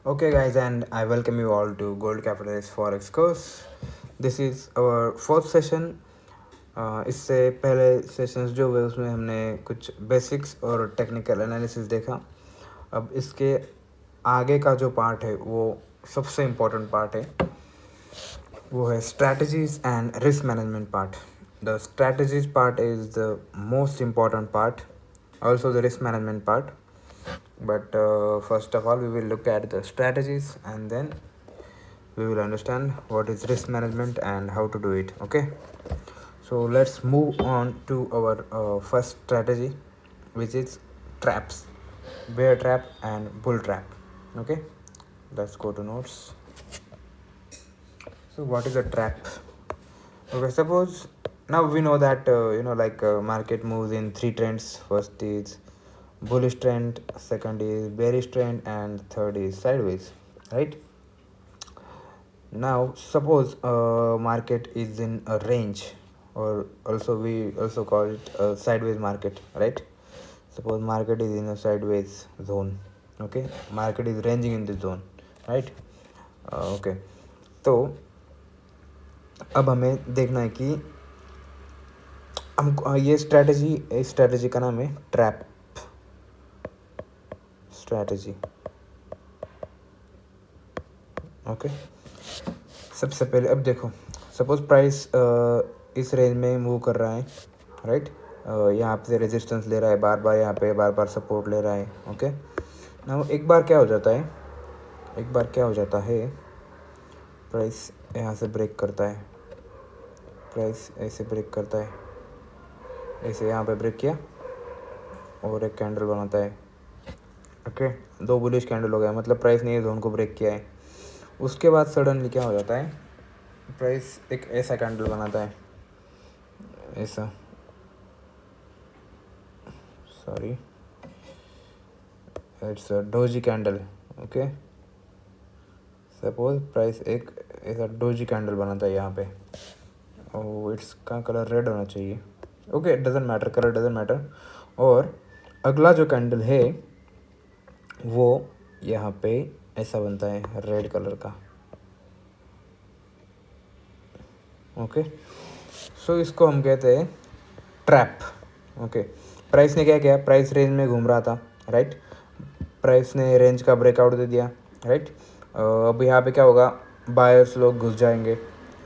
Okay, guys, and I welcome you all to Gold Capitalist Forex course. This is our fourth session. इससे पहले sessions जो हुए उसमें हमने कुछ बेसिक्स और टेक्निकल एनालिसिस देखा. अब इसके आगे का जो पार्ट है वो सबसे इम्पोर्टेंट पार्ट है, वो है strategies and risk management part. The strategies part is the most important part, also the risk management part. But first of all, we will look at the strategies and then we will understand what is risk management and how to do it. Okay, so let's move on to our first strategy, which is traps, bear trap and bull trap. Okay, let's go to notes. So what is a trap? Okay, suppose now we know that market moves in three trends. First is bullish trend, second is bearish trend, and third is sideways, right? Now suppose market is in a range, or also we also call it a sideways market, right? Suppose market is in a sideways zone. Okay, market is ranging in this zone, right? Okay, तो अब हमें देखना है कि हमको ये strategy का नाम है ट्रैप स्ट्रैटेजी. ओके, सबसे पहले अब देखो, सपोज प्राइस इस रेंज में मूव कर रहा है, राइट? यहाँ पे रेजिस्टेंस ले रहा है बार बार, यहाँ पे बार बार सपोर्ट ले रहा है. ओके, ना एक बार क्या हो जाता है, प्राइस यहाँ से ब्रेक करता है, प्राइस ऐसे ब्रेक करता है, ऐसे यहाँ पे ब्रेक किया और एक कैंडल बनाता है. ओके, दो बुलिश कैंडल हो गया, मतलब प्राइस ने ये जोन को ब्रेक किया है. उसके बाद सडनली क्या हो जाता है, प्राइस एक ऐसा कैंडल बनाता है, ऐसा, sorry, it's a doji candle. Okay, suppose price एक ऐसा डोजी कैंडल बनाता है यहाँ पे, और इट्स का कलर रेड होना चाहिए. Okay, doesn't matter, colour doesn't matter. और अगला जो कैंडल है वो यहाँ पे ऐसा बनता है रेड कलर का. ओके, सो इसको हम कहते हैं ट्रैप. ओके, प्राइस ने क्या किया, प्राइस रेंज में घूम रहा था, राइट? प्राइस ने रेंज का ब्रेकआउट दे दिया, राइट? अब यहाँ पे क्या होगा, बायर्स लोग घुस जाएंगे,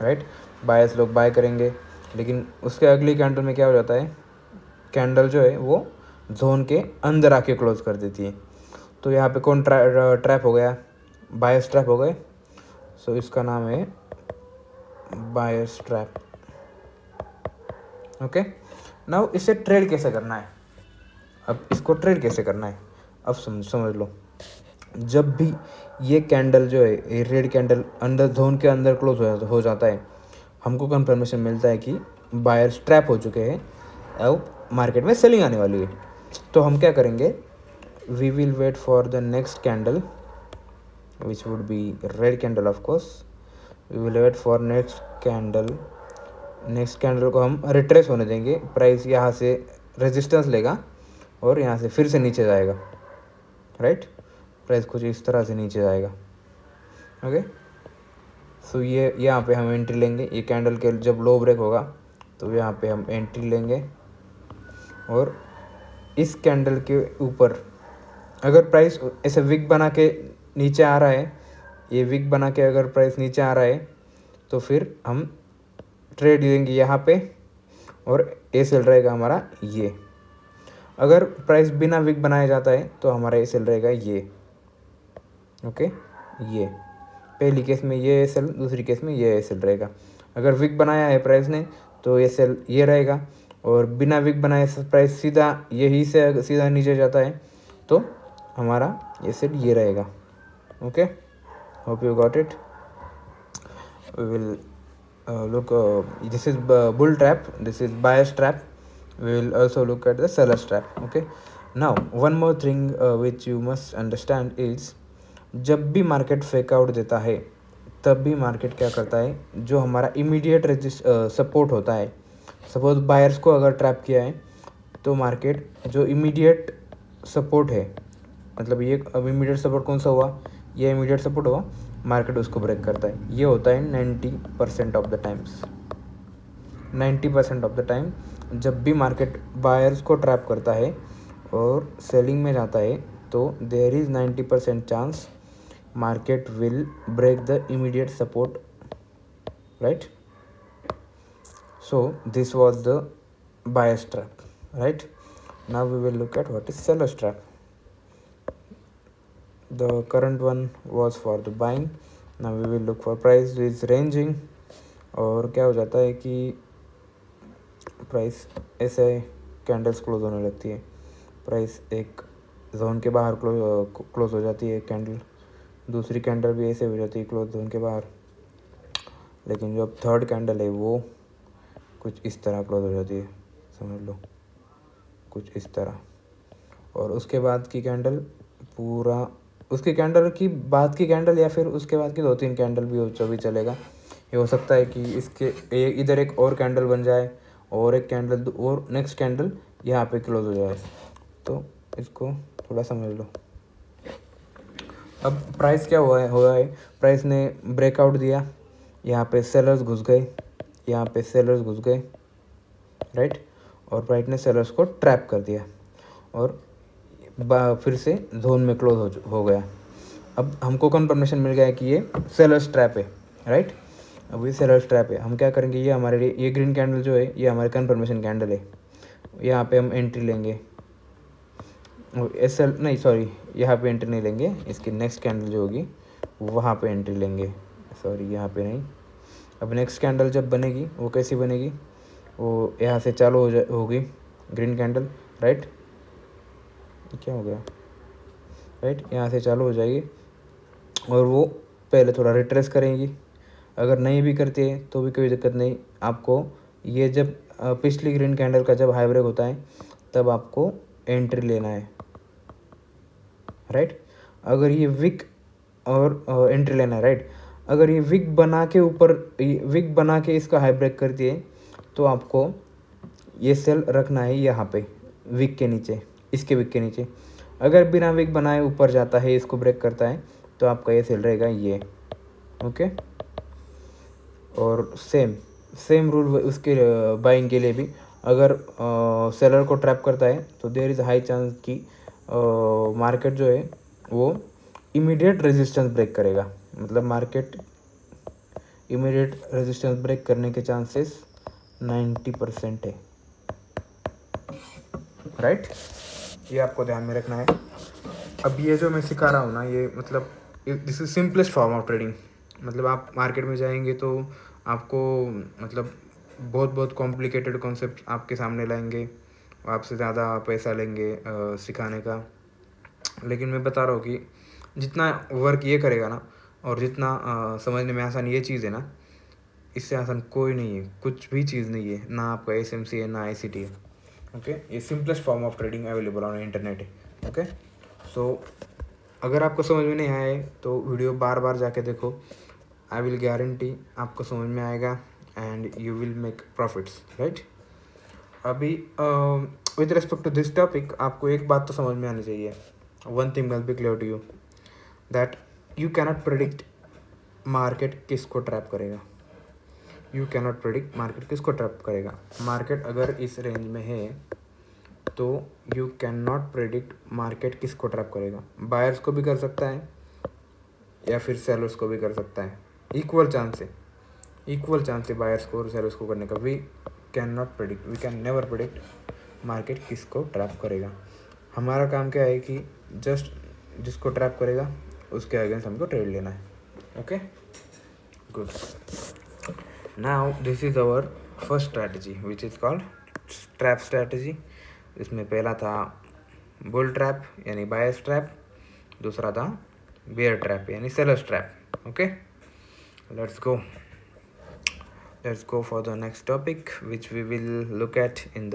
राइट? बायर्स लोग बाय करेंगे, लेकिन उसके अगली कैंडल में क्या हो जाता है, कैंडल जो है वो जोन के अंदर आके क्लोज कर देती है. तो यहाँ पे कौन ट्रैप हो गया, बायर्स ट्रैप हो गए. सो इसका नाम है बायर्स ट्रैप. ओके, नाउ इसे ट्रेड कैसे करना है, अब इसको ट्रेड कैसे करना है, अब समझ लो. जब भी ये कैंडल जो है, ये रेड कैंडल अंदर जोन के अंदर क्लोज हो जाता है, हमको कंफर्मेशन मिलता है कि बायर्स ट्रैप हो चुके हैं, अब मार्केट में सेलिंग आने वाली है. तो हम क्या करेंगे, we will wait for the next candle which would be red candle. Of course we will wait for next candle को हम रिट्रेस होने देंगे. प्राइस यहाँ से रेजिस्टेंस लेगा और यहाँ से फिर से नीचे जाएगा, राइट? प्राइस कुछ इस तरह से नीचे जाएगा. ओके, सो ये यहाँ पे हम एंट्री लेंगे. ये कैंडल के जब लो ब्रेक होगा तो यहाँ पे हम एंट्री लेंगे, और इस कैंडल के ऊपर अगर प्राइस ऐसे विक बना के नीचे आ रहा है, ये विक बना के अगर प्राइस नीचे आ रहा है तो फिर हम ट्रेड देंगे यहाँ पे, और ए सेल रहेगा हमारा ये. अगर प्राइस बिना विक बनाया जाता है तो हमारा ए सेल रहेगा ये. ओके, ये पहली केस में ये ए सेल, दूसरी केस में ये ए सेल रहेगा. अगर विक बनाया है प्राइस ने तो ये सेल ये रहेगा, और बिना विक बनाए प्राइस सीधा यही से सीधा नीचे जाता है तो हमारा ये सेल ये रहेगा. Okay, hope you got it. We will look, this is bull trap, this is buyer's trap. We will also look at the seller's trap. Okay, now one more thing which you must understand is, जब भी market fake out देता है तब भी market क्या करता है, जो हमारा इमीडिएट सपोर्ट होता है, सपोज बायर्स को अगर ट्रैप किया है तो मार्केट जो इमीडिएट सपोर्ट है, मतलब ये अब इमीडिएट सपोर्ट कौन सा हुआ, ये इमीडिएट सपोर्ट हुआ, मार्केट उसको ब्रेक करता है। ये होता है 90% of the times. 90% of the time जब भी मार्केट बायर्स को ट्रैप करता है और सेलिंग में जाता है, तो there is 90% chance market will break the immediate support, right? So this was the buyer's trap, right? Now we will look at what is seller's trap. The current one was for the buying. Now we will look for price is ranging. और क्या हो जाता है कि price ऐसे candles close होने लगती है, प्राइस एक जोन के बाहर क्लोज हो जाती है कैंडल, दूसरी कैंडल भी ऐसे हो जाती है क्लोज जोन के बाहर, लेकिन जो अब थर्ड कैंडल है वो कुछ इस तरह क्लोज हो जाती है, समझ लो कुछ इस तरह। और उसके बाद की कैंडल पूरा, उसकी कैंडल की बाद की कैंडल या फिर उसके बाद की 2-3 कैंडल भी हो, जो भी चलेगा। ये हो सकता है कि इसके इधर एक और कैंडल बन जाए और एक कैंडल और नेक्स्ट कैंडल यहाँ पे क्लोज हो जाए, तो इसको थोड़ा समझ लो। अब प्राइस क्या हुआ है, प्राइस ने ब्रेकआउट दिया, यहाँ पे सेलर्स घुस गए, यहाँ पे सेलर्स घुस गए, राइट, और प्राइस ने सेलर्स को ट्रैप कर दिया और फिर से जोन में क्लोज हो गया। अब हमको कन्फर्मेशन मिल गया है कि ये सेलर्स ट्रैप है, राइट। अब ये सेलर्स ट्रैप है, हम क्या करेंगे, ये हमारे लिए ये ग्रीन कैंडल जो है ये हमारे कन्फर्मेशन कैंडल है, यहाँ पे हम एंट्री लेंगे, SL नहीं सॉरी, यहाँ पे एंट्री नहीं लेंगे, इसकी नेक्स्ट कैंडल जो होगी वहाँ पे एंट्री लेंगे, सॉरी यहाँ पे नहीं। अब नेक्स्ट कैंडल जब बनेगी वो कैसी बनेगी, वो यहाँ से चालू होगी ग्रीन कैंडल, राइट, क्या हो गया, राइट, यहाँ से चालू हो जाएगी और वो पहले थोड़ा रिट्रेस करेंगी। अगर नहीं भी करती है तो भी कोई दिक्कत नहीं, आपको ये जब पिछली ग्रीन कैंडल का जब हाई ब्रेक होता है तब आपको एंट्री लेना है, राइट। अगर ये विक और एंट्री लेना है, राइट। अगर ये विक बना के ऊपर विक बना के इसका हाई ब्रेक करती है तो आपको ये सेल रखना है यहाँ पे विक के नीचे, इसके विक के नीचे। अगर बिना विक बनाए ऊपर जाता है, इसको ब्रेक करता है, तो आपका ये सेल रहेगा ये, ओके। और सेम रूल उसके बाइंग के लिए भी, अगर सेलर को ट्रैप करता है तो देयर इज़ हाई चांस कि मार्केट जो है वो इमीडिएट रेजिस्टेंस ब्रेक करेगा, मतलब मार्केट इमीडिएट रेजिस्टेंस ब्रेक करने के चांसेस 90% है, राइट। ये आपको ध्यान में रखना है। अब ये जो मैं सिखा रहा हूँ ना, ये मतलब this is simplest form of trading. मतलब आप मार्केट में जाएंगे तो आपको मतलब बहुत कॉम्प्लिकेटेड कॉन्सेप्ट आपके सामने लाएंगे, आपसे ज़्यादा पैसा लेंगे सिखाने का, लेकिन मैं बता रहा हूँ कि जितना वर्क ये करेगा ना और जितना समझने में आसान ये चीज़ है ना, इससे आसान कोई नहीं है, कुछ भी चीज़ नहीं है, ना आपका SMC है ना ICT है, ओके। ये simplest form of trading available on internet है, ओके। सो अगर आपको समझ में नहीं आए तो वीडियो बार जाके देखो, आई विल गारंटी आपको समझ में आएगा and you will make profits, right. अभी with respect to this topic आपको एक बात तो समझ में आनी चाहिए, one thing must be clear to you, that you cannot predict market किसको ट्रैप करेगा। यू कैनॉट प्रेडिक्ट मार्केट किसको ट्रैप करेगा। मार्केट अगर इस रेंज में है तो you can not predict market किसको ट्रैप करेगा। बायर्स को भी कर सकता है या फिर सेलर्स को भी कर सकता है, इक्वल चांस है बायर्स को और सेलर्स को करने का। We can not predict, we can never predict market किसको ट्रैप करेगा। हमारा काम क्या है कि जस्ट जिसको ट्रैप करेगा उसके अगेंस्ट हमको ट्रेड लेना है, okay, good. Now this is our first strategy which is called trap strategy. इसमें पहला था बुल ट्रैप यानी बायर्स ट्रैप, दूसरा था बेयर ट्रैप यानी sellers trap, okay. Let's go for the next topic which we will look at in the